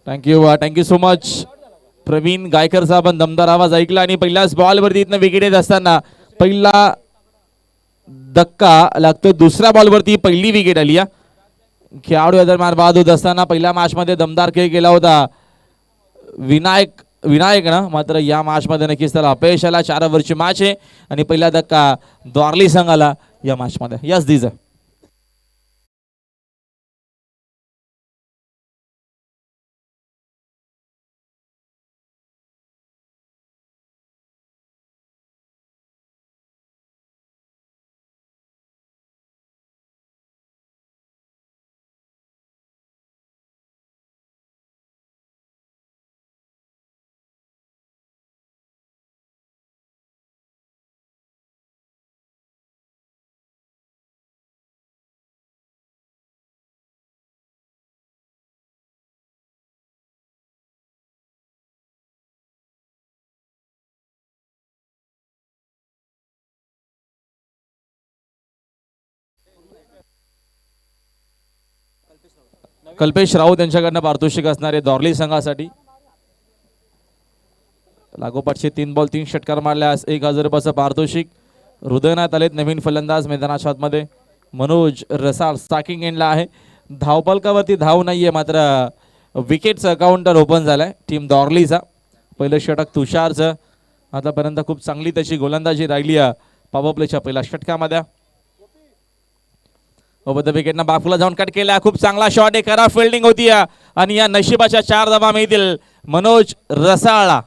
Thank you so much Pravin गायकरचा आपण दमदार आवाज ऐकला आणि पहिल्याच बॉलवरती इथनं विकेट येत असताना पहिला धक्का लागतो, दुसऱ्या बॉलवरती पहिली विकेट आली. या खेळाडू या दरम्यान बाद होत असताना पहिल्या मॅच मध्ये दमदार खेळ केला होता विनायक ना, मात्र या मॅच मध्ये नक्कीच त्याला अपयश आला. 4 ओव्हरची मॅच आहे आणि पहिला धक्का द्वारली संघाला या मॅच मध्ये. यस दिज कल्पेश राऊत यांच्याकडनं पारितोषिक असणारे दॉर्ली संघासाठी. लागोपाठचे 3 बॉल 3 षटकार मारल्यास 1000 रुपयाचं पारितोषिक. हृदयनाथ आलेत नवीन फलंदाज मैदानाच्या आतमध्ये. मनोज रसाळ स्टार्किंग एंडला आहे. धावपलकावरती धाव नाहीये, मात्र विकेटचं काउंटर ओपन झालाय टीम दॉर्लीचा. पहिलं षटक तुषारचं. आतापर्यंत खूप चांगली त्याची गोलंदाजी राहिली आहे पॉवर प्लेच्या पहिल्या षटकामध्ये. विकेटनं बाफूला जाऊन कट केला. खूप चांगला शॉट आहे, खराब फिल्डिंग होती आणि या नशिबाच्या 4 धावा मिळतील मनोज रसाळला.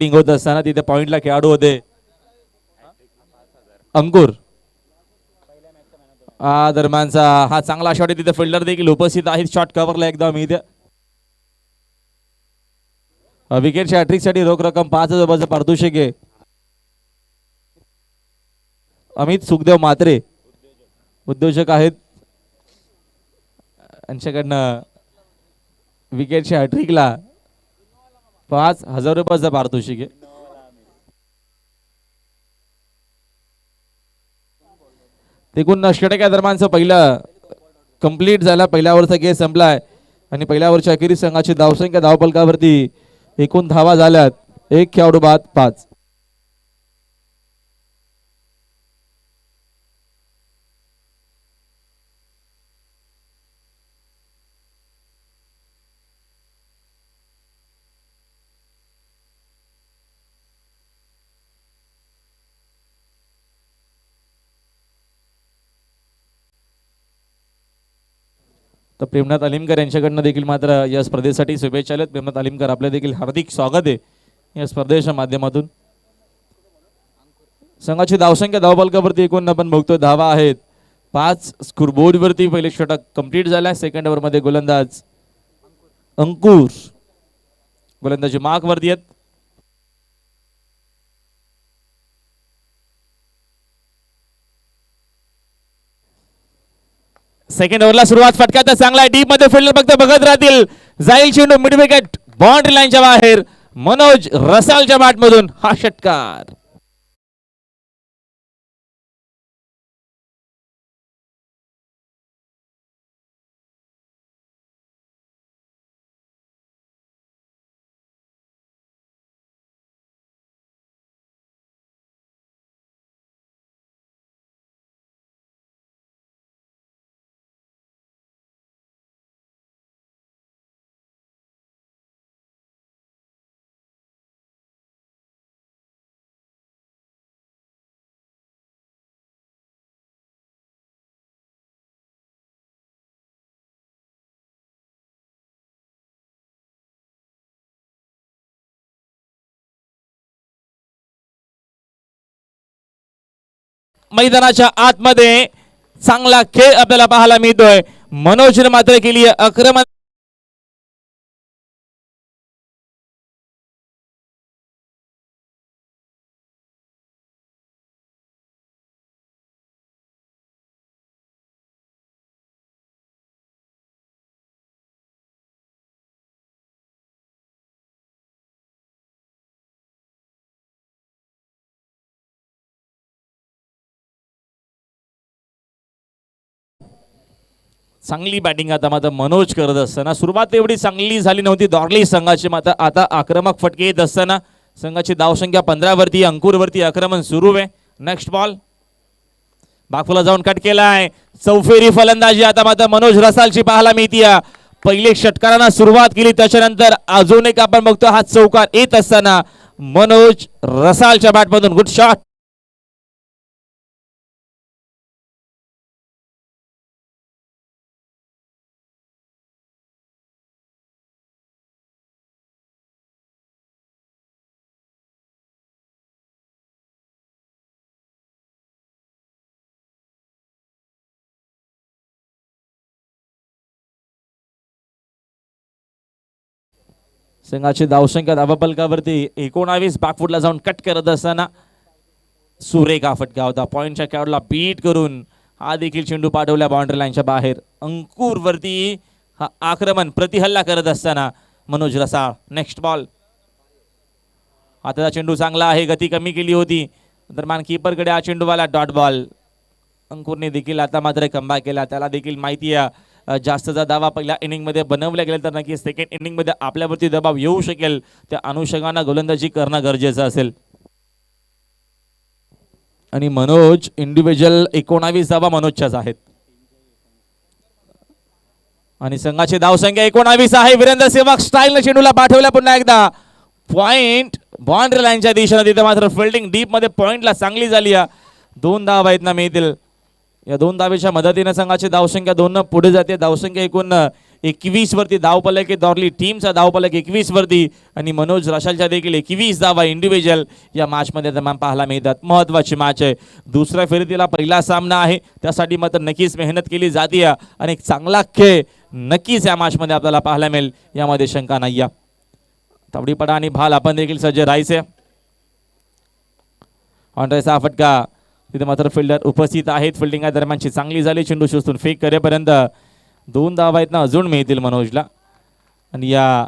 होत असताना तिथे पॉइंटला खेळाडू होते अंकुर. दरम्यानचा हा चांगला शॉट आहे, तिथे फिल्डर देखील उपस्थित आहेत. शॉट कव्हरला एकदम इथे विकेटच्या हॅट्रिक साठी रोख रक्कम 5000 रुपयाचं पारितोषिक आहे. अमित सुखदेव म्हात्रे उद्योजक आहेत, यांच्याकडनं विकेटच्या हॅट्रिकला 5000 रुपयाचं पारितोषिक आहे. एकूण षटका दरम्यानचं पहिलं कंप्लीट झाला. पहिल्या ओव्हरचा गेम संपलाय आणि पहिल्या ओव्हरच्या अखेरीस संघाची धावसंख्या धावपलकावरती एकूण धावा झाल्यात 1 खेळाडू बाद 5. तर प्रेमनाथ अलिमकर यांच्याकडनं देखील मात्र या स्पर्धेसाठी शुभेच्छा आल्यात. प्रेमनाथ अलिमकर आपले देखील हार्दिक स्वागत आहे या स्पर्धेच्या माध्यमातून. संघाची धावसंख्या धावपलकावरती एकूण आपण बघतोय धावा आहेत 5. स्कोरबोर्ड वरती पहिले षटक कंप्लीट झाला. सेकंड ओव्हर मध्ये गोलंदाज अंकुर गोलंदाजी मार्क वरती आहेत. सेकंड ओव्हरला सुरुवात फटका चांगला डीप मध्ये फिल्डर फक्त बघत राहतील. जाईल चेंडू मिड विकेट बाउंड्री लाईनच्या बाहेर. मनोज रसालच्या बॅट मधून हा षटकार. मैदानाच्या आतमध्ये चांगला खेळ आपल्याला पाहायला मिळतोय. मनोजने मात्र केली आक्रमण चांगली बॅटिंग आता मात्र मनोज करत असताना सुरुवात एवढी चांगली झाली नव्हती डॉर्ली संघाची, मात्र आता आक्रमक फटके येत असताना संघाची धावसंख्या 15 वरती, अंकुरवरती आक्रमण सुरू आहे. नेक्स्ट बॉल बागफुला जाऊन कट केलाय, चौफेरी फलंदाजी आता मात्र मनोज रसालची पाहायला मिळते. पहिले षटकारांना सुरुवात केली, त्याच्यानंतर अजून एक आपण बघतो हा चौकार येत असताना मनोज रसालच्या बॅटमधून गुड शॉट. संघाची धावसंख्या धावफलकावरती 19, बॅकफुटला जाऊन कट करत असताना सुरेख हा फटका होता. पॉइंटच्या कॅडला बीट करून हा देखील चेंडू पाठवला बाउंड्री लाईनच्या बाहेर. अंकुर वरती हा आक्रमण प्रतिहल्ला करत असताना मनोज रसाळ. नेक्स्ट बॉल आता चेंडू चांगला आहे, गती कमी केली होती दरम्यान कीपरकडे हा चेंडूवाला डॉट बॉल. अंकुरने देखील आता मात्र कमबॅक केला, त्याला देखील माहिती आहे जास्तचा दावा पहिल्या इनिंग मध्ये बनवला गेला तर नक्की सेकंड इनिंग मध्ये आपल्यावरती दबाव येऊ शकेल, त्या अनुषंगाने गोलंदाजी करणं गरजेचं असेल. आणि मनोज इंडिव्हिज्युअल 19 धावा मनोजच्याच आहेत आणि संघाची धावसंख्या 19 आहे. वीरेंद्र सेहवाग स्टाईलने चेंडूला पाठवला पुन्हा एकदा पॉइंट बाउंड्री लाईनच्या दिशेने. तिथे मात्र फिल्डिंग डीप मध्ये पॉइंटला चांगली झाली. 2 धावा आहेत ना मिळतील, या 2 धावेच्या मदतीने संघाची धावसंख्या 2 पुढे जाते. धावसंख्या एकूण 21 वरती, धावफलक आहे दॉर्ली टीमचा धावफलक 21 वरती आणि मनोज रसालच्या देखील 21 धावा इंडिव्हिज्युअल या मॅच मध्ये दरम्यान पाहायला मिळतात. महत्वाची मॅच आहे, दुसऱ्या फेरीतीला पहिला सामना आहे, त्यासाठी मात्र नक्कीच मेहनत केली जाते आणि एक चांगला खेळ नक्कीच या मॅच मध्ये आपल्याला पाहायला मिळेल, यामध्ये शंका नाही. तावडीपडा आणि भाल आपण देखील सज्ज राहायचे. ऑनरेचा फटका, तिथे मात्र फिल्डर उपस्थित आहेत. फिल्डिंग दरम्यानची चांगली झाली, चेंडू शोधून फेक करेपर्यंत 2 धावा आहेत ना अजून मिळतील मनोजला आणि या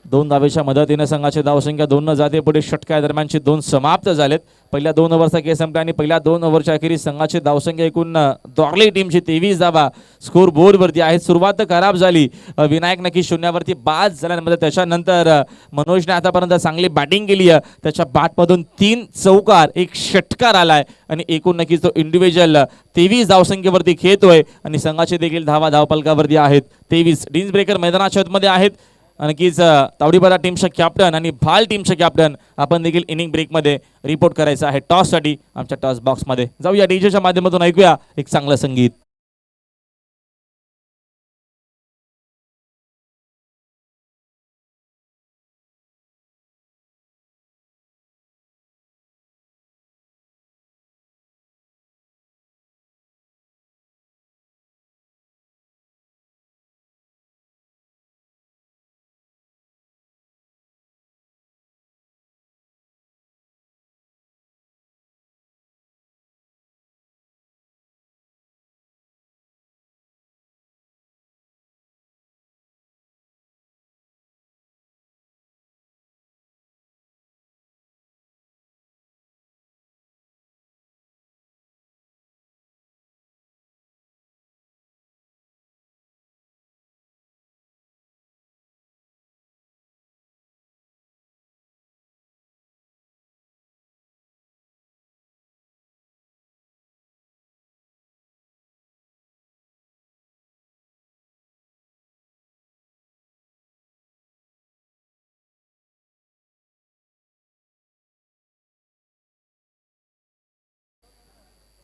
2 धावेच्या मदतीने संघाची धावसंख्या 2 न जाते. पुढे षटका दरम्यानचे 2 समाप्त झालेत. पहिल्या 2 ओव्हरचा खेळ संपला आणि पहिल्या 2 ओव्हरच्या अखेरीस संघाची धावसंख्या एकूण डॉर्ली टीमची 23 धावा स्कोर बोर्डवरती आहेत. सुरुवात खराब झाली, विनायक नक्की शून्यावरती बाद झाल्यानंतर त्याच्यानंतर मनोजने आतापर्यंत चांगली बॅटिंग केली आहे. त्याच्या बॅटमधून 3 चौकार, 1 षटकार आलाय आणि एकूण नक्कीच तो इंडिव्हिज्युअल 23 धावसंख्येवरती खेळतोय आणि संघाचे देखील धावा धावफलकावरती आहेत 23. डिन्स ब्रेकर मैदानाच्या आतमध्ये आहेत. नक्कीच तावडीपाडा टीमचा कॅप्टन आणि भाल टीमचा कॅप्टन आपण देखील इनिंग ब्रेकमध्ये रिपोर्ट करायचं आहे टॉससाठी. आमच्या टॉस बॉक्समध्ये जाऊया, डीजेच्या माध्यमातून ऐकूया एक चांगलं संगीत.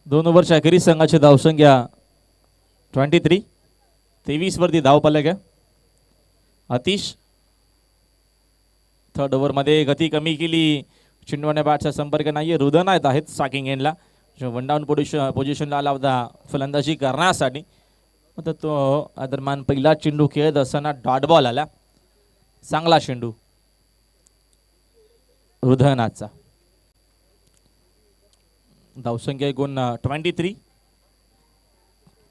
दोन ओव्हरच्या अखेरीस संघाची धावसंख्या 23, 23 वरती धावफलक आहे. अतिश थर्ड ओव्हरमध्ये गती कमी केली, चिंडवाने बॅटचा संपर्क नाहीये. रुदनायत आहेत साकिंग एंडला, जो वन डाऊन पोझिशनला आला होता फलंदाजी करण्यासाठी. तर तो दरम्यान पहिला चेंडू खेळत असताना डॉट बॉल आला. चांगला चेंडू हृदयनाथचा. धावसंख्या एकूण 23,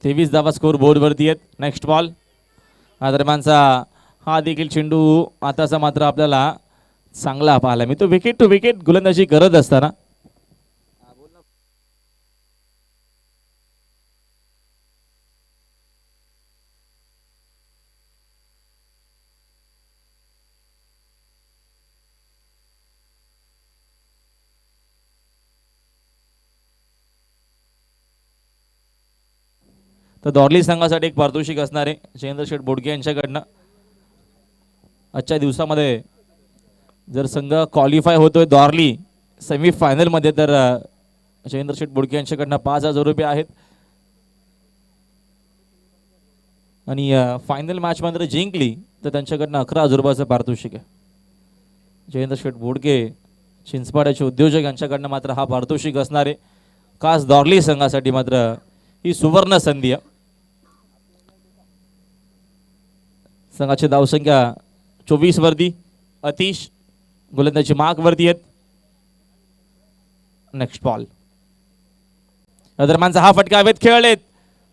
23 धावा स्कोर बोर्डवरती आहेत. नेक्स्ट बॉल दरम्यानचा हा देखील चेंडू आताचा मात्र आपल्याला चांगला पाहायला मिळतो. विकेट टू विकेट गोलंदाजी करत असताना तर दॉर्ली संघासाठी एक पारितोषिक असणार आहे जयेंद्र शेठ बोडके यांच्याकडनं. आजच्या दिवसामध्ये जर संघ क्वालिफाय होतोय दॉर्ली सेमीफायनलमध्ये तर जयेंद्र शेठ बोडके यांच्याकडनं 5,000 रुपये आहेत. आणि फायनल मॅच मध्ये जिंकली तर त्यांच्याकडनं 11,000 रुपयाचं पारितोषिक आहे. जयेंद्र शेठ बोडके चिंचपाड्याचे उद्योजक यांच्याकडनं मात्र हा पारितोषिक असणार आहे. खास दॉर्ली संघासाठी मात्र ही सुवर्ण संधी आहे. संघाची धावसंख्या 24 वरती. अतिश गोलंदाजी मार्क वरती आहेत. नेक्स्ट बॉल दरम्यानचा हा फटका हवेत खेळलेत.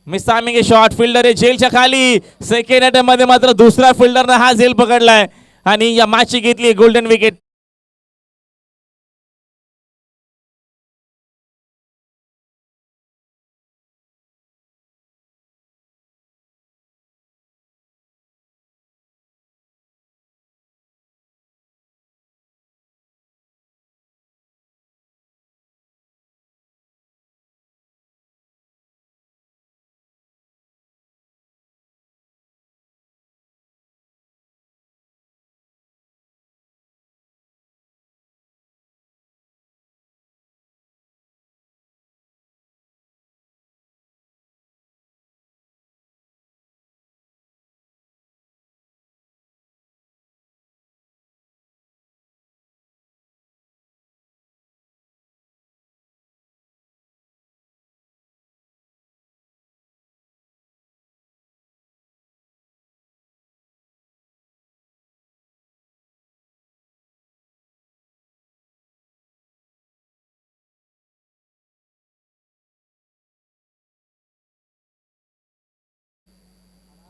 Miss timing shot. फिल्डर आहे जेलच्या खाली. सेकंड अटेम्प्ट मध्ये मात्र दुसऱ्या फिल्डरने हा झेल पकडलाय आणि या मॅचची घेतली गोल्डन विकेट.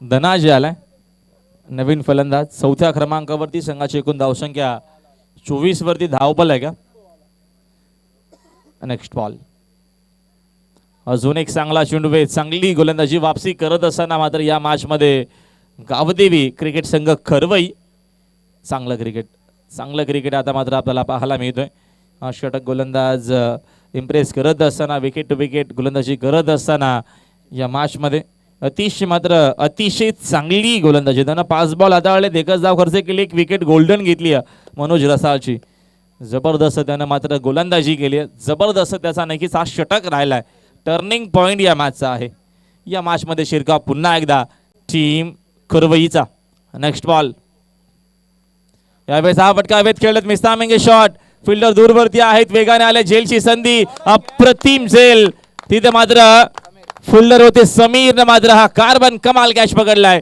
धनाजी आलाय नवीन फलंदाज. चौथ्या क्रमांकावरती संघाची एकूण धावसंख्या 24 वरती. धावबल आहे का. नेक्स्ट बॉल अजून एक चांगला चेंडू. चांगली गोलंदाजी वापसी करत असताना मात्र या मॅच मध्ये गावदेवी क्रिकेट संघ खरवई चांगलं क्रिकेट आता मात्र आपल्याला पाहायला मिळतोय. षटक गोलंदाज इम्प्रेस करत असताना विकेट टू विकेट गोलंदाजी करत असताना या मॅच मध्ये अतिशय चांगली गोलंदाजी. त्यांना 5 बॉल हाताळले. एकच धाव खर्च केली. एक विकेट गोल्डन घेतली मनोज रसाळची. जबरदस्त त्यानं मात्र गोलंदाजी केली. जबरदस्त त्याचा नक्कीच हा षटक राहिलाय. टर्निंग पॉइंट या मॅचचा आहे. या मॅच मध्ये शिरकाव पुन्हा एकदा टीम खरवईचा. नेक्स्ट बॉल यावेळेस हा फटका हवेत खेळत. मिस्तामिंग शॉट. फिल्डर दूरवरती आहेत. वेगाने आले. झेलची संधी. अप्रतिम झेल. तिथे मात्र फिल्डर होते समीरने मात्र हा कार्बन कमाल कॅच पकडलाय.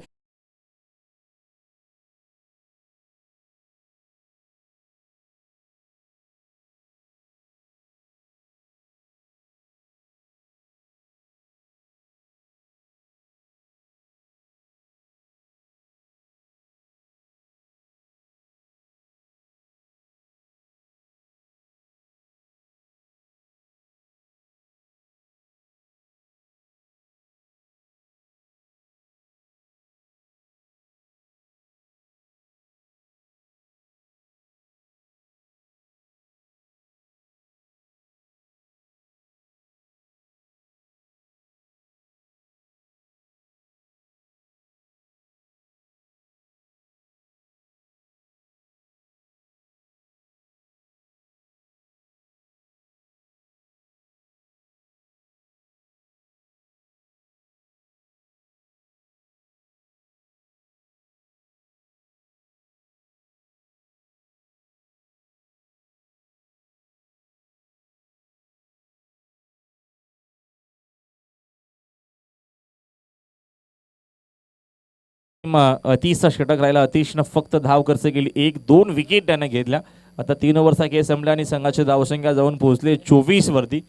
अतिशचा षटक राहिला. अतिशनं फक्त धाव खर्च केली. 1-2 विकेट त्याने घेतल्या. आता 3 ओव्हरचा खेळ संपला आणि संघाची धावसंख्या जाऊन पोहोचले 24 वरती.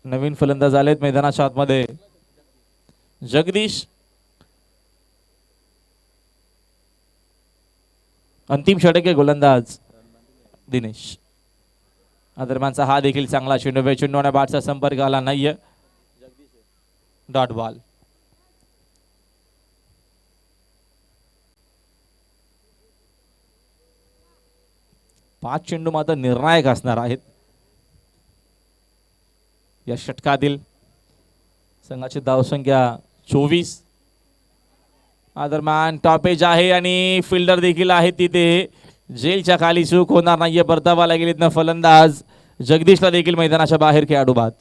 नवीन फलंदाज आलेत मैदानाच्या आतमध्ये. जगदीश. अंतिम षटक आहे गोलंदाज दिनेश. दरम्यानचा हा देखील चांगला चेंडू. चेंडूने बॅटचा संपर्क आला नाहीये. Dot ball. 5 चेंडू मात्र निर्णायक असणार आहेत या षटकातील. संघाची धावसंख्या 24. दरम्यान टॉपेज आहे आणि फिल्डर देखील आहे तिथे. जेलच्या खाली चूक होणार नाहीये. परतावा गेलीत ना फलंदाज जगदीशला देखील मैदानाच्या बाहेर खेळाडू बाद.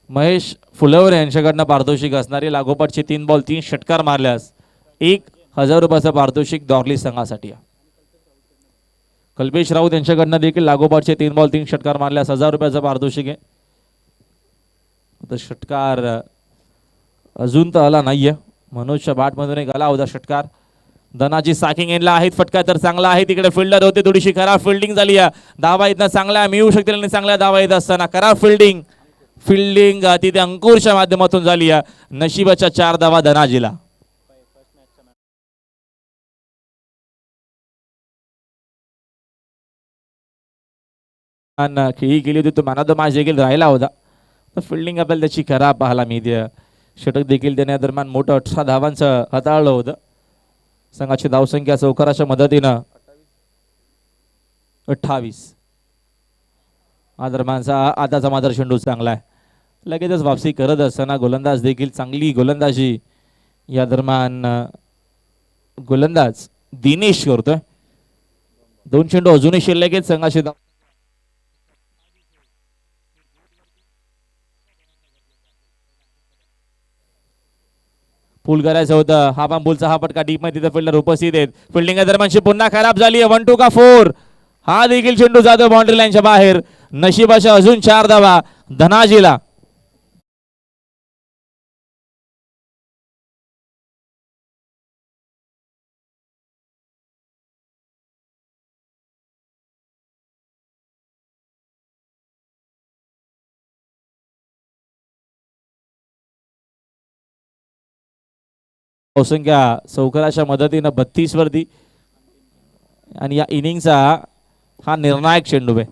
महेश फुलवरे यांच्याकडनं पारितोषिक असणारे लागोपाठचे 3 बॉल 3 षटकार मारल्यास 1000 रुपयाचा पारितोषिक डॉर्ली संघासाठी. कल्पेश राऊत यांच्याकडनं देखील लागोपाठचे 3 बॉल 3 षटकार मारल्यास 1000 रुपयाचा पारितोषिक आहे. आता षटकार अजून तर आला नाहीये. मनोजच्या बॅटमधून एक आला होता षटकार. धनाजी साकिंग एंडला आहेत. फटका तर चांगला आहे. तिकडे फिल्डर होते. थोडीशी खराब फिल्डिंग झाली आहे. धावा इथं चांगल्या मिळू शकतील आणि चांगल्या धावा येत असताना खराब फिल्डिंग तिथे अंकुरच्या माध्यमातून झाली आहे. नशिबाच्या 4 धावा धनाजीला. खेळी केली होती तो मॅन ऑफ द मॅच देखील राहिला होता. फिल्डिंग आपल्याला त्याची खराब पाहायला मिळते. षटक देखील त्याने दरम्यान मोठं 18 धावांचं हाताळलं होतं. संघाची धावसंख्या चौकाराच्या मदतीनं 28. दरम्यानचा आताचा मात्र चेंडू चांगला आहे. लगेचच वापसी करत असताना गोलंदाज देखील चांगली गोलंदाजी या दरम्यान गोलंदाज दिनेश करतोय. 2 चेंडू अजूनही शिल्लक आहेत संघाची. पूल करायचं होतं. हा पण पूलचा हा पटका डीप मध्ये तिथे फिल्डर उपस्थित आहेत. फिल्डिंग दरम्यानची पुन्हा खराब झाली आहे. 1 2 का 4. हा देखील चेंडू जातो बाउंड्री लाईनच्या बाहेर. नशिबाच्या अजून 4 धावा धनाजीला. धावसंख्या चौकाराच्या मदतीनं 32 वरती आणि या इनिंगचा हा निर्णायक चेंडू आहे.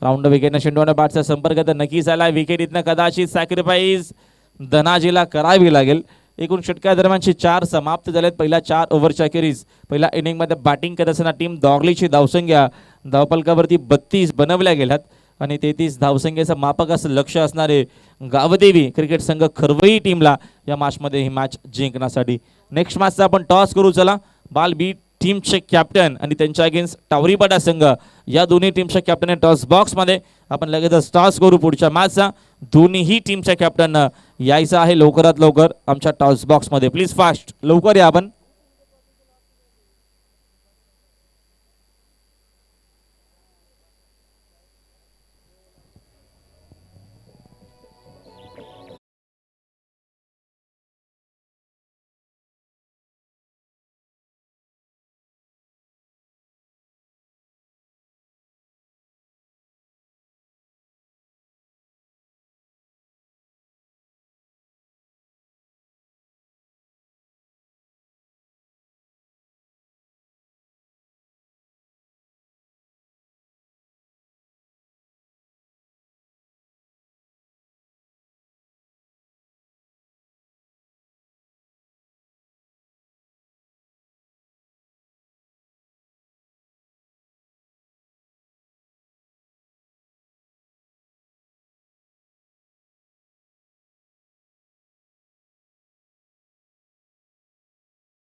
राऊंड विकेटनं चेंडूने बॅटचा संपर्क तर नक्कीच आला. विकेट इथनं कदाचित सॅक्रिफाईस धनाजीला करावी लागेल. एकूण षटकार दरम्यानची 4 समाप्त झालेत. पहिल्या 4 ओव्हरच्या अखेरीस पहिल्या इनिंगमध्ये बॅटिंग करत असताना टीम दॉर्लीची धावसंख्या धावपलकावरती 32 बनवल्या गेल्यात आणि 33 धावसंख्येचं मापक असं लक्ष असणारे गावदेवी क्रिकेट संघ खरवई टीमला या मॅचमध्ये ही मॅच जिंकण्यासाठी. नेक्स्ट मॅचचा आपण टॉस करू. चला बाल बी टीमचे कॅप्टन आणि त्यांच्या अगेन्स्ट टावरीपाडा संघ या दोन्ही टीमच्या कॅप्टन टॉस बॉक्समध्ये आपण लगेचच टॉस करू पुढच्या मॅचचा. दोन्हीही टीमच्या कॅप्टन यायचं आहे लवकरात लवकर आमच्या टॉस बॉक्समध्ये. प्लीज फास्ट लवकर या आपण.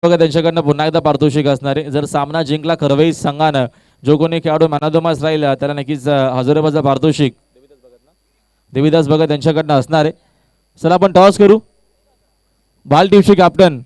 बघा त्यांच्याकडनं पुन्हा एकदा पारितोषिक असणारे. जर सामना जिंकला खरवई संघानं जो कोणी खेळाडू मॅन ऑफ द मॅच राहिला त्याला नक्कीच 1000 रुपयाचं पारितोषिक देवीदास भगत त्यांच्याकडनं असणार आहे. चला आपण टॉस करू. बाल टीमचे कॅप्टन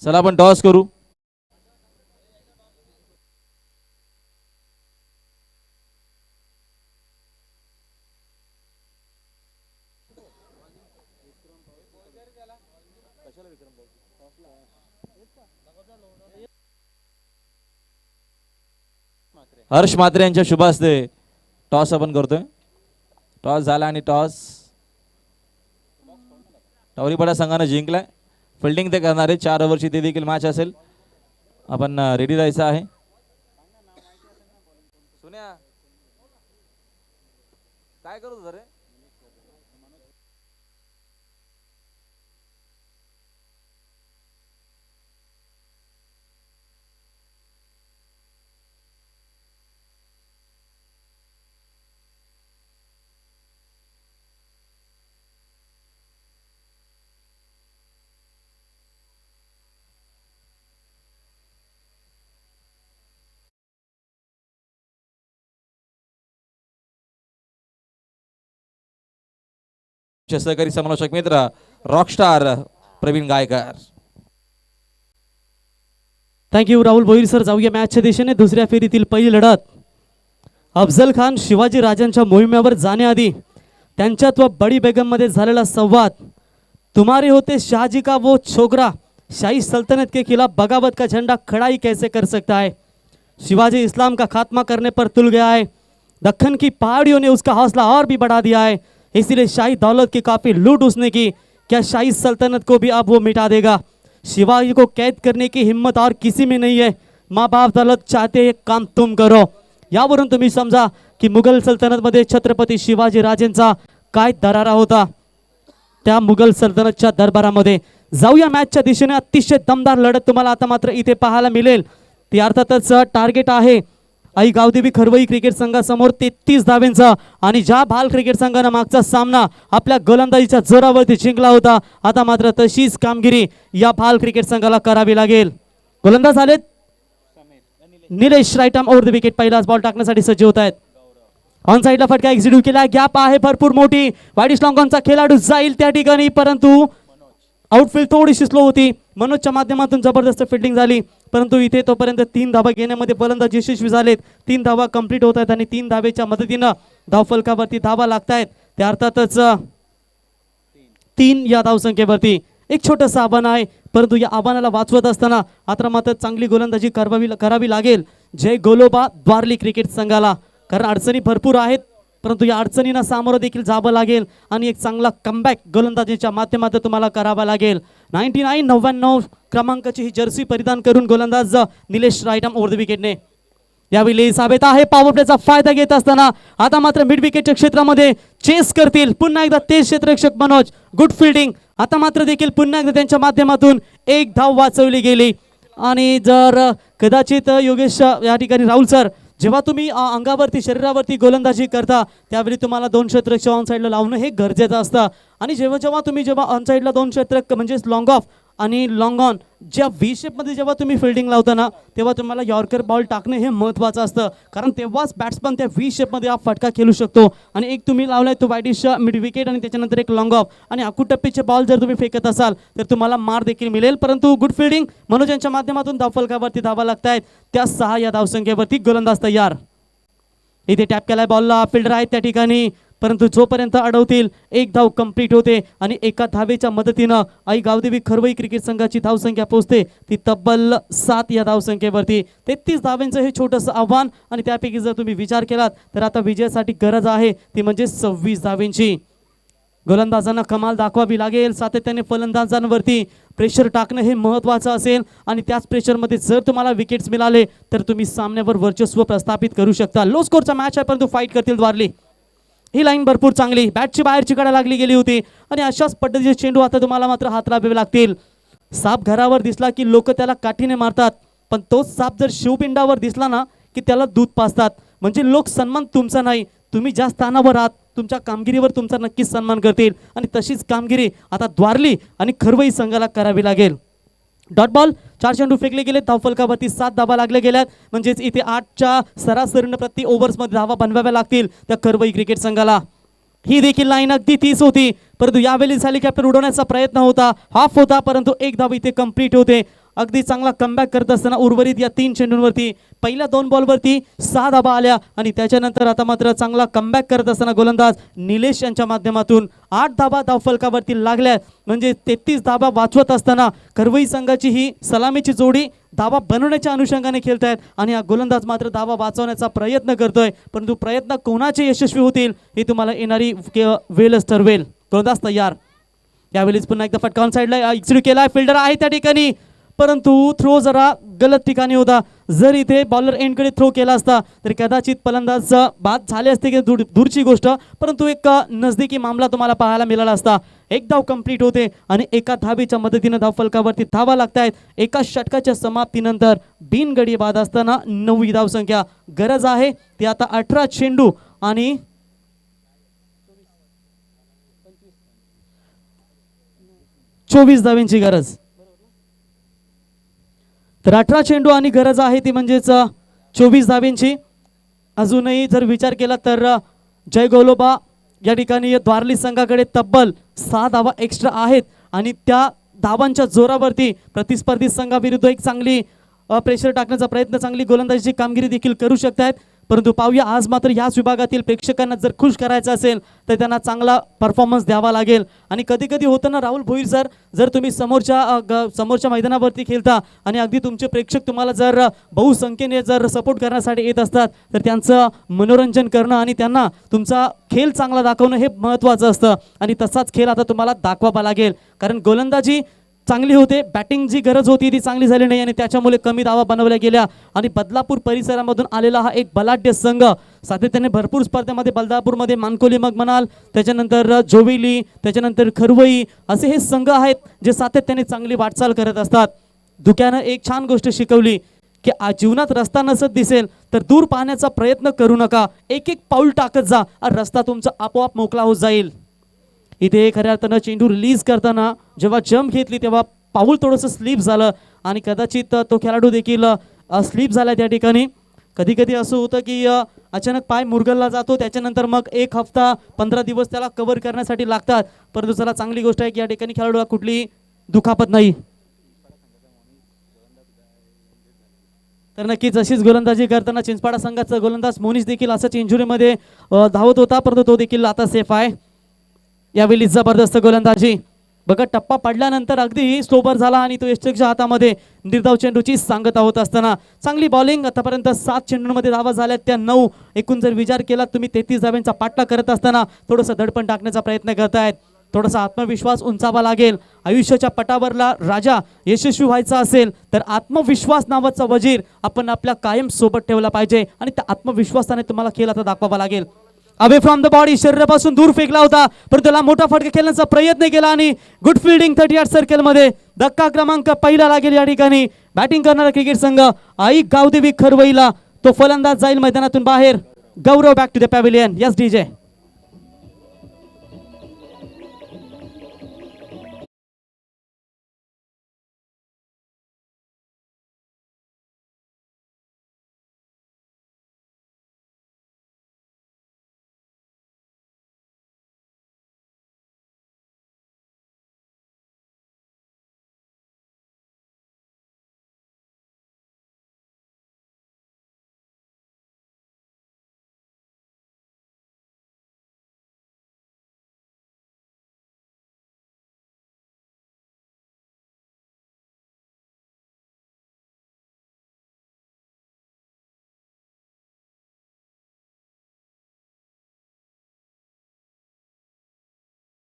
चला आपण टॉस करू. हर्ष म्हात्रे यांच्या शुभ हस्ते टॉस आपण करतोय. टॉस झाला आणि टॉस टावरीपाडा संघानं जिंकलाय. फिल्डिंग ते करणारे 4 ओव्हरची ते देखील मॅच असेल. आपण रेडी राहायचं आहे. सुन्या काय करतो रे. सहकारी समालोचक मित्र rockstar Praveen Gaikar. Thank you Rahul Bhoir sir. जाऊया मॅचच्या दिशेने. दुसऱ्या फेरीतील पहिली लढत. अफजल खान शिवाजी राजांच्या मोहिमेवर जाण्याआधी त्यांच्यात व बडी बेगम मध्ये झालेला संवाद. तुम्हारे होते शाहजी का वो छोकरा शाही सल्तनत के खिलाफ बगावत का झंडा खड़ा ही कैसे कर सकता है. शिवाजी इस्लाम का खात्मा करने पर तुल गया है. दक्कन की पहाड़ियों ने उसका हौसला और भी बढ़ा दिया है. इसलिए शाही दौलत की काफी लूट उसने की. क्या शाही सल्तनत को भी अब वो मिटा देगा. शिवाजी को कैद करने की हिम्मत और किसी में नहीं है. माँ बाप दौलत चाहते हैं काम तुम करो. यावरून तुम्ही समजा की मुघल सल्तनतमध्ये छत्रपती शिवाजी राजेंचा काय दरारा होता. त्या मुघल सल्तनतच्या दरबारामध्ये जाऊया मॅचच्या दिशेने. अतिशय दमदार लढत तुम्हाला आता मात्र इथे पाहायला मिळेल. ती अर्थातच टार्गेट आहे आई गावदेवी खरवई क्रिकेट संघासमोर 33 धावेंचा. आणि ज्या भाल क्रिकेट संघाने मागचा सामना आपल्या गोलंदाजीच्या जोरावरती जिंकला होता, आता मात्र तशीच कामगिरी या भाल क्रिकेट संघाला करावी लागेल. गोलंदाज आलेत Nilesh. Right arm over the wicket. पहिलाच बॉल टाकण्यासाठी सज्ज होत आहेत. ऑन साइडला फटका एक्झिक्यूट केला. गॅप आहे भरपूर मोठी. वाईडिश लॉंगॉनचा खेळाडू जाईल त्या ठिकाणी, परंतु आउटफील्ड थोडीशी स्लो होती. मनोजच्या माध्यमातून जबरदस्त फिल्डिंग झाली, परंतु इथे तोपर्यंत 3 धावा घेण्यामध्ये फलंदाज यशस्वी झालेत. 3 धावा कंप्लीट होत आहेत आणि 3 धावेच्या मदतीनं धावफलकावरती धावा लागतायत. त्या अर्थातच 3 या धावसंख्येवरती एक छोटंसं आव्हान आहे, परंतु या आव्हानाला वाचवत असताना आता मात्र चांगली गोलंदाजी करावी लागेल जय गोलोबा द्वारली क्रिकेट संघाला. कारण अडचणी भरपूर आहेत, परंतु या अडचणींना सामोरं देखील जावं लागेल आणि एक चांगला कमबॅक गोलंदाजीच्या माध्यमातून तुम्हाला करावा लागेल. 99 क्रमांकाची ही जर्सी परिधान करून गोलंदाज निलेश राईटम ओव्हर द विकेटने यावेळी साबेत आहे. पॉवर प्लेचा फायदा घेत असताना आता मात्र मिड विकेटच्या क्षेत्रामध्ये चेस करतील पुन्हा एकदा तेज क्षेत्ररक्षक मनोज. Good fielding. आता मात्र देखील पुन्हा एकदा त्यांच्या माध्यमातून एक धाव वाचवली गेली. आणि जर कदाचित योगेश या ठिकाणी राहुल सर, जेव्हा तुम्ही अंगावरती शरीरावरती गोलंदाजी करता त्यावेळी तुम्हाला 2 क्षेत्ररक्षक ऑन साईडला लावणं हे गरजेचं असतं. आणि जेव्हा ऑन साईडला 2 क्षेत्ररक्षक म्हणजेच लॉंग ऑफ आणि लॉंग ऑन ज्या व्ही शेपमध्ये जेव्हा तुम्ही फिल्डिंग लावताना तेव्हा तुम्हाला यॉर्कर बॉल टाकणं हे महत्त्वाचं असतं, कारण तेव्हाच बॅट्समन त्या व्ही शेपमध्ये हा फटका खेळू शकतो. आणि एक तुम्ही लावलाय तो वाईडिश मिड विकेट आणि त्याच्यानंतर एक लॉंग ऑफ आणि आकुटप्पीचे बॉल जर तुम्ही फेकत असाल तर तुम्हाला मार देखील मिळेल. परंतु गुड फिल्डिंग मनोज यांच्या माध्यमातून धावफलकावरती धावा लागतायत. त्या 6 या धावसंख्येवरती गोलंदाज तयार. इथे टॅप केलाय बॉलला. फिल्डर आहेत त्या ठिकाणी, परंतु जोपर्यंत अडवतील एक धाव कंप्लीट होते आणि एका धावेच्या मदतीनं आई गावदेवी खरवई क्रिकेट संघाची धावसंख्या पोहोचते ती तब्बल 7 या धावसंख्येवरती. 33 धावेंचं हे छोटंसं आव्हान आणि त्यापैकी जर तुम्ही विचार केलात तर आता विजयासाठी गरज आहे ती म्हणजे 26 धावेंची. गोलंदाजांना कमाल दाखवावी लागेल. सातत्याने फलंदाजांवरती प्रेशर टाकणं हे महत्त्वाचं असेल आणि त्याच प्रेशरमध्ये जर तुम्हाला विकेट्स मिळाले तर तुम्ही सामन्यावर वर्चस्व प्रस्थापित करू शकता. लो स्कोरचा मॅच आहे, परंतु फाईट करतील द्वारली. ही लाईन भरपूर चांगली. बॅटची बाहेरची कडा लागली गेली होती आणि अशाच पद्धतीचे चेंडू आता तुम्हाला मात्र हात लावावे लागतील. साप घरावर दिसला की लोक त्याला काठीने मारतात, पण तोच साप जर शिवपिंडावर दिसला ना की त्याला दूध पाजतात. म्हणजे लोक सन्मान तुमचा नाही, तुम्ही ज्या स्थानावर आहात तुमच्या कामगिरीवर तुमचा नक्कीच सन्मान करतील आणि तशीच कामगिरी आता द्वारली आणि खरवई संघाला करावी लागेल. Dot ball. 4 चेंडू फेकले गेले. धावफलकावरती 7 धावा लागल्या गेल्यात. म्हणजेच इथे 8च्या सरासरीने प्रति ओव्हर्समध्ये धावा बनवाव्या लागतील त्या खरवई क्रिकेट संघाला. ही देखील लाईन अगदी 30 होती, परंतु यावेळी हेलिकॉप्टर उडवण्याचा प्रयत्न होता. हाफ होता, परंतु एक धाव इथे कंप्लीट होते अगदी चांगला कमबॅक करत असताना उर्वरित या 3 चेंडूंवरती पहिल्या 2 बॉलवरती 6 धाबा आल्या आणि त्याच्यानंतर आता मात्र चांगला कमबॅक करत असताना गोलंदाज निलेश यांच्या माध्यमातून 8 धाबा धावफलकावरती लागल्या. म्हणजे 33 धाबा वाचवत असताना करवई संघाची ही सलामीची जोडी धाबा बनवण्याच्या अनुषंगाने खेळतायत आणि हा गोलंदाज मात्र धाबा वाचवण्याचा प्रयत्न करतोय. परंतु प्रयत्न कोणाचे यशस्वी होतील हे तुम्हाला येणारी वेळच ठरवेल. गोलंदाज तयार. यावेळीच पुन्हा एकदा फटकावून साईडला एक्झिक्यूट केला. फिल्डर आहे त्या ठिकाणी परंतु थ्रो जरा गलत ठिकाणी होता. जर इथे बॉलर एंडकडे थ्रो केला असता तर कदाचित फलंदाज बाद झाले असते की दूरची गोष्ट, परंतु एक नजदीकी मामला तुम्हाला पाहायला मिळाला असता. एक धाव कंप्लीट होते आणि एका धाबेच्या मदतीने धावफलकावरती धावा लागतायत. एका षटकाच्या समाप्तीनंतर बिनगडी बाद असताना 9वी धावसंख्या. गरज आहे ती आता 18 चेंडू आणि 24 धावांची गरज. तर 18 चेंडू आणि गरज आहे ती म्हणजेच 24 धावांची. अजूनही जर विचार केला तर जय गोलोबा या ठिकाणी द्वारली संघाकडे तब्बल 6 धावा एक्स्ट्रा आहेत आणि त्या धावांच्या जोरावरती प्रतिस्पर्धी संघाविरुद्ध एक चांगली प्रेशर टाकण्याचा प्रयत्न, चांगली गोलंदाजीची कामगिरी देखील करू शकतात. परंतु पाहूया आज मात्र याच विभागातील प्रेक्षकांना जर खुश करायचं असेल तर त्यांना चांगला परफॉर्मन्स द्यावा लागेल. आणि कधी कधी होतं ना राहुल भोईर सर, जर तुम्ही समोरच्या मैदानावरती खेळता आणि अगदी तुमचे प्रेक्षक तुम्हाला जर बहुसंख्येने जर सपोर्ट करण्यासाठी येत असतात तर त्यांचं मनोरंजन करणं आणि त्यांना तुमचा खेळ चांगला दाखवणं हे महत्त्वाचं असतं. आणि तसाच खेळ आता तुम्हाला दाखवावा लागेल, कारण गोलंदाजी चांगली होते, बॅटिंग जी गरज होती ती चांगली झाली नाही आणि त्याच्यामुळे कमी धावा बनवल्या गेल्या. आणि बदलापूर परिसरामधून आलेला हा एक बलाढ्य संघ सातत्याने भरपूर स्पर्धेमध्ये, बदलापूरमध्ये मानकोली मग म्हणाल, त्याच्यानंतर जोविली, त्याच्यानंतर खरवई असे हे संघ आहेत जे सातत्याने चांगली वाटचाल करत असतात. धुक्यानं एक छान गोष्ट शिकवली की जीवनात रस्ता नसत दिसेल तर दूर पाहण्याचा प्रयत्न करू नका, एक एक पाऊल टाकत जा, रस्ता तुमचा आपोआप मोकळा होत जाईल. इथे खऱ्या अर्थानं चेंडू रिलीज करताना जेव्हा जंप घेतली तेव्हा पाऊल थोडंसं स्लिप झालं आणि कदाचित तो खेळाडू देखील स्लिप झाला त्या ठिकाणी. कधी कधी असं होतं की अचानक पाय मुरगळला जातो, त्याच्यानंतर मग 1 हफ्ता 15 दिवस त्याला कव्हर करण्यासाठी लागतात. परंतु चला चांगली गोष्ट आहे की या ठिकाणी खेळाडूला कुठली दुखापत नाही. तर नक्कीच अशीच गोलंदाजी करताना चिंचपाडा संघाचा गोलंदाज मोनिश देखील असाच इंजुरीमध्ये धावत होता, परंतु तो देखील आता सेफ आहे. यावेळी जबरदस्त गोलंदाजी बघा, टप्पा पडल्यानंतर अगदी स्लोपर झाला आणि तो यष्टीच्या हातामध्ये निर्धाव चेंडूची सांगता होत असताना चांगली बॉलिंग. आतापर्यंत 7 चेंडूंमध्ये धावा झाल्यात त्या 9. एकूण जर विचार केला तुम्ही 33 धावांचा पाठला करत असताना थोडंसं दडपण टाकण्याचा प्रयत्न करतायत. थोडासा आत्मविश्वास उंचावा लागेल. आयुष्याच्या पटावरला राजा यशस्वी व्हायचा असेल तर आत्मविश्वास नावाचा वजीर आपण आपल्या कायम सोबत ठेवला पाहिजे आणि त्या आत्मविश्वासाने तुम्हाला खेळ आता दाखवावा लागेल. अवे फ्रॉम द बॉडी, शरीरापासून दूर फेकला होता पण त्याला मोठा फटका खेळण्याचा प्रयत्न केला आणि गुड फिल्डिंग 38 सर्कलमध्ये. धक्का क्रमांक पहिला लागेल या ठिकाणी. बॅटिंग करणारा क्रिकेट संघ आई गावदेवी खरवईला. तो फलंदाज जाईल मैदानातून बाहेर. Gaurav back to the pavilion. Yes DJ.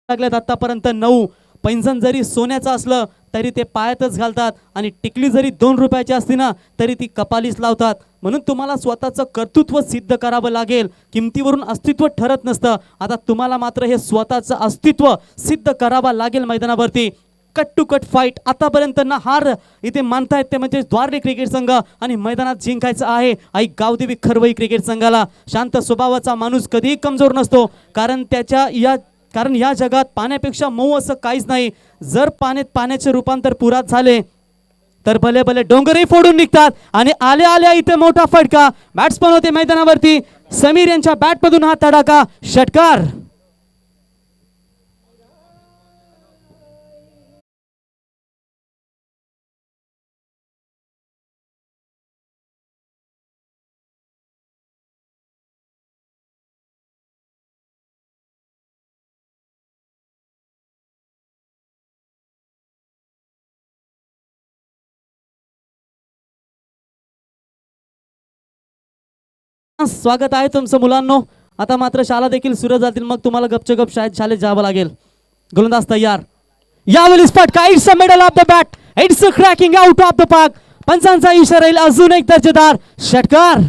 लागल्यात आतापर्यंत 9. पैंजण जरी सोन्याचं असलं तरी ते पायातच घालतात आणि टिकली जरी 2 रुपयाची असती ना तरी ती कपालीच लावतात. म्हणून तुम्हाला स्वतःचं कर्तृत्व सिद्ध करावं लागेल. किमतीवरून अस्तित्व ठरत नसतं. आता तुम्हाला मात्र हे स्वतःचं अस्तित्व सिद्ध करावं लागेल मैदानावरती. Cut to cut fight. आतापर्यंत ना हार इथे मानतायत ते म्हणजे द्वारली क्रिकेट संघ आणि मैदानात जिंकायचं आहे आई गावदेवी खरवई क्रिकेट संघाला. शांत स्वभावाचा माणूस कधीही कमजोर नसतो, कारण या जगात पाण्यापेक्षा मऊ असं काहीच नाही. जर पाण्याचे रूपांतर पुरात झाले तर भले भले डोंगरही फोडून निघतात. आणि आल्या आल्या इथे मोठा फटका. बॅट्समन होते मैदानावरती समीर यांच्या बॅटमधून हा तडाखा, षटकार. स्वागत आहे तुमचं मुलांनो. आता मात्र शाळा देखील सुरू जातील, मग तुम्हाला गपचूप शाळेत जावं लागेल. गोलंदाज तयार. यावेळी फटका. It's a middle of the bat. It's a cracking out of the park. पंचांचा इशारा येईल. अजून एक दर्जेदार षटकार.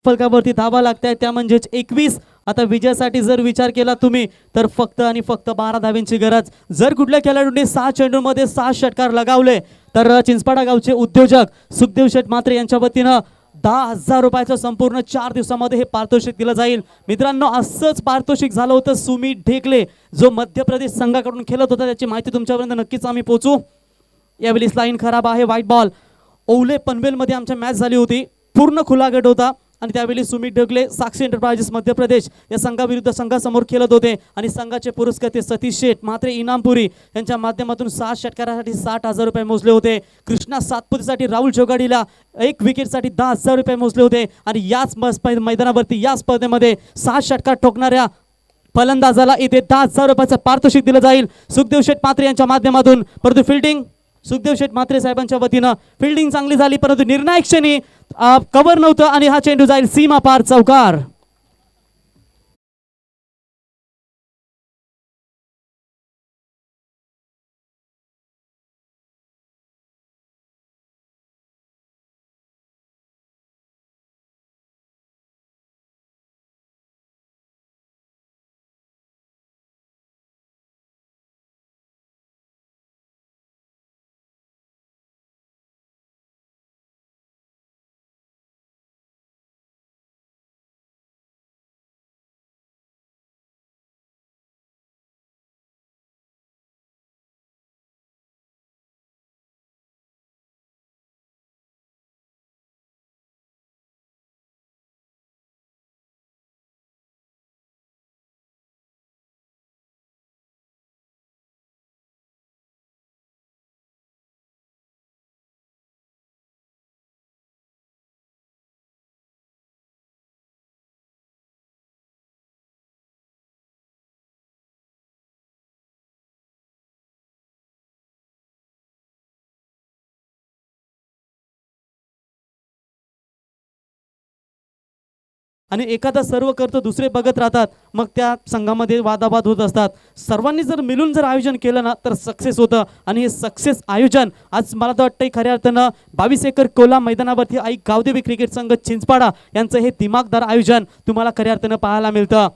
फलकावरती धावा लागतायत त्या म्हणजेच 21. आता विजयासाठी जर विचार केला तुम्ही तर फक्त आणि फक्त 12 धाव्यांची गरज. जर कुठल्या खेळाडूने 6 चेंडूमध्ये 6 षटकार लगावले तर चिंचपाडा गावचे उद्योजक सुखदेव शेठ मात्रे यांच्या वतीनं 10,000 रुपयाचं संपूर्ण 4 दिवसामध्ये हे पारितोषिक दिलं जाईल. मित्रांनो, असंच पारितोषिक झालं होतं सुमित ढेकले जो मध्य प्रदेश संघाकडून खेळत होता. त्याची माहिती तुमच्यापर्यंत नक्कीच आम्ही पोहोचू. यावेळी लाईन खराब आहे. White ball. ओवले पनवेलमध्ये आमच्या मॅच झाली होती. पूर्ण खुला गट होता आणि त्यावेळी सुमित ढेकले साक्षी एंटरप्राइजेस मध्य प्रदेश या संघाविरुद्ध संघासमोर खेळत होते आणि संघाचे पुरस्कर्ते सतीश शेठ मात्रे इनामपुरी यांच्या माध्यमातून 7 षटकारासाठी 60,000 रुपये मोजले होते. कृष्णा सातपुतेसाठी राहुल चौगाडीला 1 विकेटसाठी 10,000 रुपये मोजले होते आणि याच मैदानावरती या स्पर्धेमध्ये 6 षटकार ठोकणाऱ्या फलंदाजाला इथे 10,000 रुपयाचं पारितोषिक दिलं जाईल सुखदेव शेठ मात्रे यांच्या माध्यमातून. परंतु फिल्डिंग सुखदेव शेठ मात्रे साहेबांच्या वतीनं फिल्डिंग चांगली झाली, परंतु निर्णायक क्षणी कव्हर नव्हतं आणि हा चेंडू जाईल सीमा पार चौकार. आणि एखादा सर्व करतो दुसरे बघत राहतात, मग त्या संघामध्ये वादावाद होत असतात. सर्वांनी जर मिळून जर आयोजन केलं ना तर सक्सेस होतं आणि हे सक्सेस आयोजन आज मला तर वाटतं खऱ्या अर्थानं 22 एकर कोला मैदानावरती आई गावदेवी क्रिकेट संघ चिंचपाडा यांचं हे दिमागदार आयोजन तुम्हाला खऱ्या अर्थानं पाहायला मिळतं.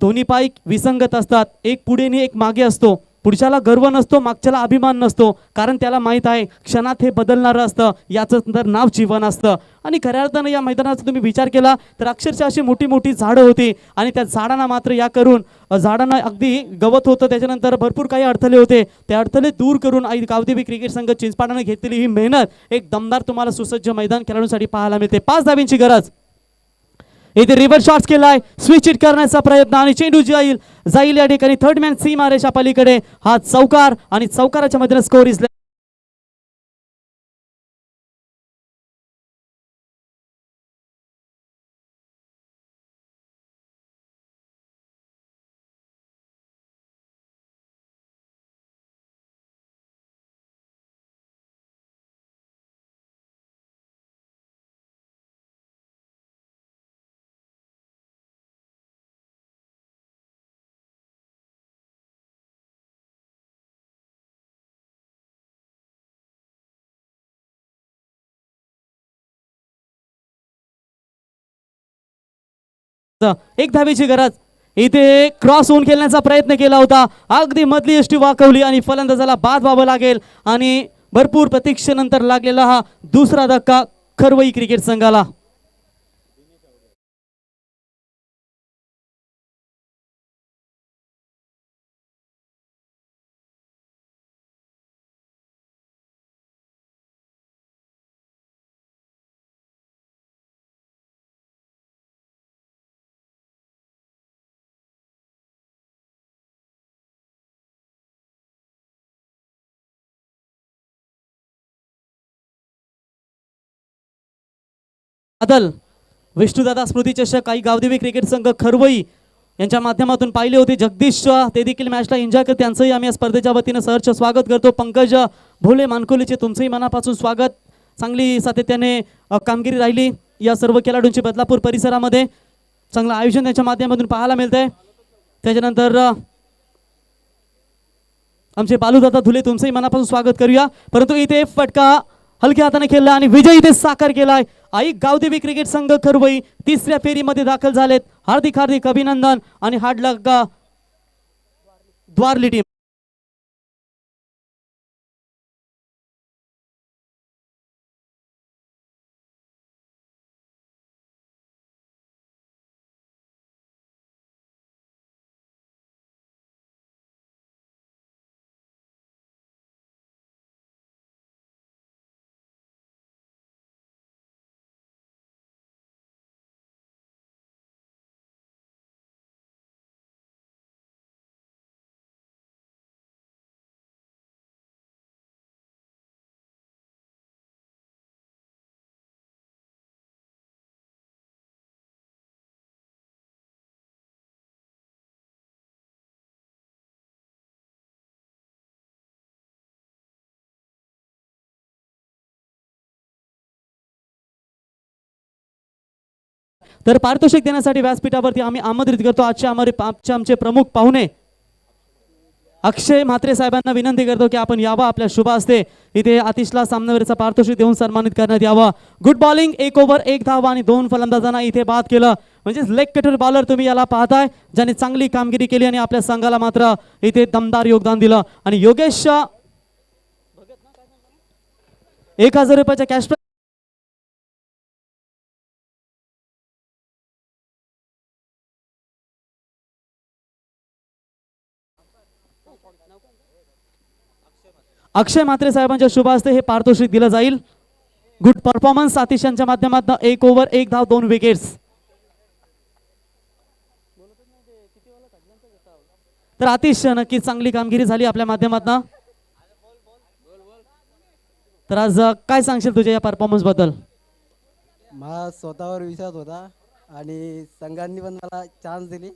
दोन्ही पाय विसंगत असतात, एक पुढे आणि एक मागे असतो. पुढच्याला गर्व नसतो, मागच्याला अभिमान नसतो, कारण त्याला माहीत आहे क्षणात हे बदलणारं असतं. याचं तर नाव जीवन असतं. आणि खऱ्या अर्थानं या मैदानाचा तुम्ही विचार केला तर अक्षरशः अशी मोठी मोठी झाडं होती आणि त्या झाडांना मात्र या करून झाडांना अगदी गवत होतं, त्याच्यानंतर भरपूर काही अडथळे होते. ते अडथळे दूर करून आई गावदेवी क्रिकेट संघ चिंचपाडाने घेतलेली ही मेहनत एक दमदार तुम्हाला सुसज्ज मैदान खेळाडूंसाठी पाहायला मिळते. 5 धाब्यांची गरज. इथे रिव्हर्स शॉट्स केलाय, स्विच हिट करण्याचा प्रयत्न आणि चेंडू जाईल या ठिकाणी थर्ड मॅन सीमा रेषा पलीकडे. हा चौकार आणि चौकाराच्या मध्ये स्कोर इज एक धावेची गरज. इथे क्रॉस होऊन खेळण्याचा प्रयत्न केला होता, अगदी मधली यष्टी वाकवली आणि फलंदाजाला बाद व्हावं लागेल आणि भरपूर प्रतीक्षेनंतर लागलेला हा दुसरा धक्का खरवई क्रिकेट संघाला. बादल विष्णुदादा स्मृती चषक काही गावदेवी क्रिकेट संघ खरवई यांच्या माध्यमातून पाहिले होते. जगदीश ते देखील मॅचला एन्जॉय करते, त्यांचंही आम्ही या स्पर्धेच्या वतीनं सहर्ष स्वागत करतो. पंकज भोले मानकोलीचे तुमचंही मनापासून स्वागत. चांगली सातत्याने कामगिरी राहिली या सर्व खेळाडूंची बदलापूर परिसरामध्ये. चांगलं आयोजन त्यांच्या माध्यमातून पाहायला मिळतंय. त्याच्यानंतर आमचे बालूदादा धुले तुमचंही मनापासून स्वागत करूया. परंतु इथे फटका हलक्या हाताने खेळला आणि विजय इथे साकार केलाय. आई गावदेवी क्रिकेट संघ खरवई तिसऱ्या फेरीमध्ये दाखल झालेत. हार्दिक हार्दिक अभिनंदन आणि हार्ड लक द्वारली टीम. तर पारितोषिक देण्यासाठी व्यासपीठावरती आम्ही आमंत्रित करतो आमचे प्रमुख पाहुणे अक्षय म्हात्रे साहेबांना विनंती करतो की आपण यावं. आपल्या शुभ हस्ते इथे आतिशला सामनावीरचा पारितोषिक देऊन सन्मानित करण्यात यावं. गुड बॉलिंग, 1 ओव्हर 1 धाव आणि 2 फलंदाजांना इथे बाद केलं. म्हणजेच लेग कटर बॉलर तुम्ही याला पाहताय, ज्याने चांगली कामगिरी केली आणि आपल्या संघाला मात्र इथे दमदार योगदान दिलं. आणि योगेश 1000 रुपयाच्या कॅश अक्षय म्हात्रे साहेबांच्या शुभ हस्ते हे पारितोषिक दिलं जाईल. गुड परफॉर्मन्स आतिश यांच्या माध्यमातून 1 ओव्हर 1 धाव 2 विकेट्स. तर आतिश नक्कीच चांगली कामगिरी झाली आपल्या माध्यमातून. तर आज काय सांगशील तुझ्या या परफॉर्मन्स बद्दल? मला स्वतःवर विश्वास होता आणि संघांनी पण मला चान्स दिली.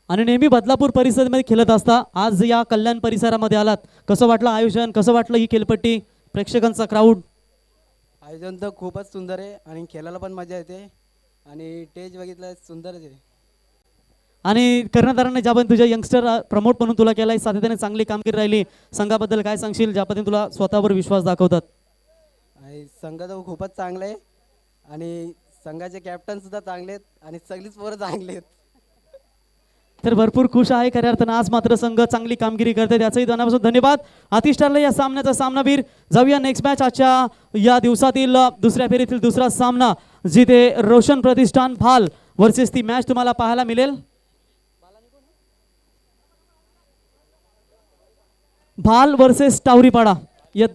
आणि नेहमी बदलापूर परिसरामध्ये खेळत असता, आज या कल्याण परिसरामध्ये आलात, कसं वाटलं आयोजन, कसं वाटलं ही खेळपट्टी, प्रेक्षकांचा क्राऊड? आयोजन तर खूपच सुंदर आहे आणि खेळायला पण मजा येते आणि स्टेज बघितलं सुंदरच आहे. आणि कर्णधारांनी ज्या पण तुझ्या यंगस्टर प्रमोट म्हणून तुला केलाय, सातत्याने चांगली कामगिरी राहिली, संघाबद्दल काय सांगशील ज्या पद्धतीने तुला स्वतःवर विश्वास दाखवतात? आणि संघ तर खूपच चांगला आहे आणि संघाचे कॅप्टन सुद्धा चांगले आहेत आणि सगळीच पोरं चांगले आहेत. तर भरपूर खुश आहे खऱ्या अर्थानं. आज मात्र संघ चांगली कामगिरी करते, त्याचंही मनापासून धन्यवाद. आतिश ठरला या सामन्याचा सामनावीर. जाऊया नेक्स्ट मॅच. आजच्या या दिवसातील दुसऱ्या फेरीतील दुसरा सामना, जिथे रोशन प्रतिष्ठान भाल वर्सेस ती मॅच तुम्हाला पाहायला मिळेल. भाल वर्सेस टावरीपाडा या